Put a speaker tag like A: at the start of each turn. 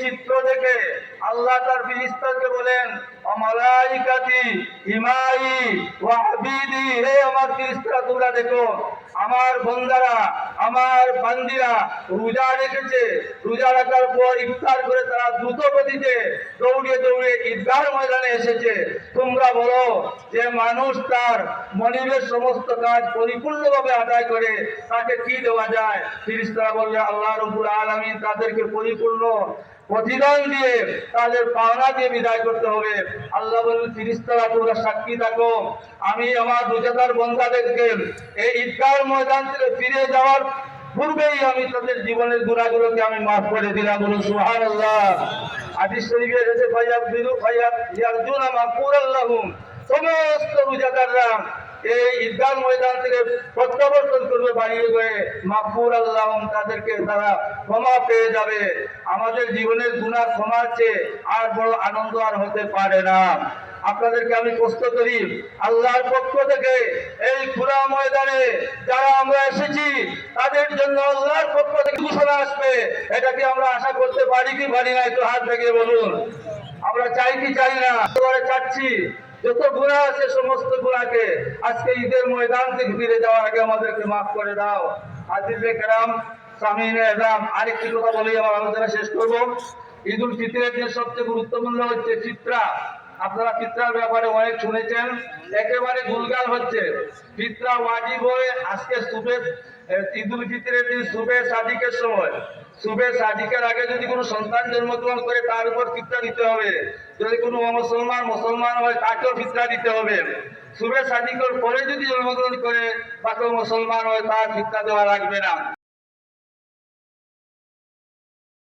A: চিত্র দেখে আল্লাহ তার ফেরেশতাকে বলেন, ও মালাইকাতি ইমাই ওয়া আবিদি, হে আমার ফেরেশতারা তোমরা দেখো আমার বান্দারা আমার বান্দিরা রোজা রেখেছে, রোজা রাখার পর ইফতার করে তারা দ্রুত গতিতে দৌড়িয়ে দৌড়িয়ে ঈদগাহর ময়দানে এসেছে। তোমরা বলো যে মানুষ তার মনিবের সমস্ত কাজ পরিপূর্ণভাবে আদায় করে তাকে কি দেওয়া যায়? ফেরেশতারা বললে আল্লাহ রাব্বুল আলামিন তাদেরকে পরিপূর্ণ প্রতিদান দিয়ে তাদের পাওনা দিয়ে বিদায় করতে হবে। আল্লাহ বলেন, ফেরেশতারা তোমরা সাক্ষী থাকো, আমি আমার রোজাদার বান্দাদেরকে এই ঈদগাহর ময়দান থেকে ফিরে যাওয়ার পূর্বেই আমি তাদের জীবনের গুনাহগুলোকে আমি মাফ করে দিলাম। বলুন সুবহানাল্লাহ। হাদিস শরীফে এসেছে, ইয়ারজুনা মাগফিরাল্লাহুম, সমস্ত রোজাদাররা এই ঈদগাহ ময়দান থেকে প্রত্যাবর্তন করবে বাড়িয়ে গিয়ে, মাগফিরাল্লাহুম, তাদেরকে তারা ক্ষমা পেয়ে যাবে। আমাদের জীবনের গুনাহ ক্ষমার চেয়ে আর বড় আনন্দ আর হতে পারে না। আপনাদেরকে আমি প্রশ্ন করি, আল্লাহর পক্ষ থেকে এই খোলা ময়দানে যারা আমরা এসেছি তাদের জন্য আল্লাহর পক্ষ থেকে ঘোষণা আসবে, এটা কি আমরা আশা করতে পারি কি পারি না? একটু হাত থেকে বলুন। আমরা চাই কি চাই না? চাচ্ছি যত গুনাহ আছে সমস্ত গুনাহকে আজকে ঈদের ময়দান থেকে ফিরে যাওয়ার আগে আমাদেরকে মাফ করে দাও। আজিজে কেরাম, সামিনে এজাম, আরেকটি কথা বলি আমার আলোচনা শেষ করব। ঈদ উল ফিতরের দিন সবচেয়ে গুরুত্বপূর্ণ হচ্ছে ফিতরা। আপনারা ফিতরার ব্যাপারে অনেক শুনেছেন, একেবারে গুলগাল হচ্ছে। ফিতরা ওয়াজিব হয়ে আজকে সুবে ঈদ উল ফিতরের দিন সুবে সাদিকের সময়, সুবে সাদিকের আগে যদি কোনো সন্তান জন্মগ্রহণ করে তার উপর ফিতরা দিতে হবে। যদি কোনো মুসলমান হয় তাকেও ফিতরা দিতে হবে। সুবে সাদিকের পরে যদি জন্মগ্রহণ করে তাকেও মুসলমান হয়, তার ফিতরা দেওয়া লাগবে না।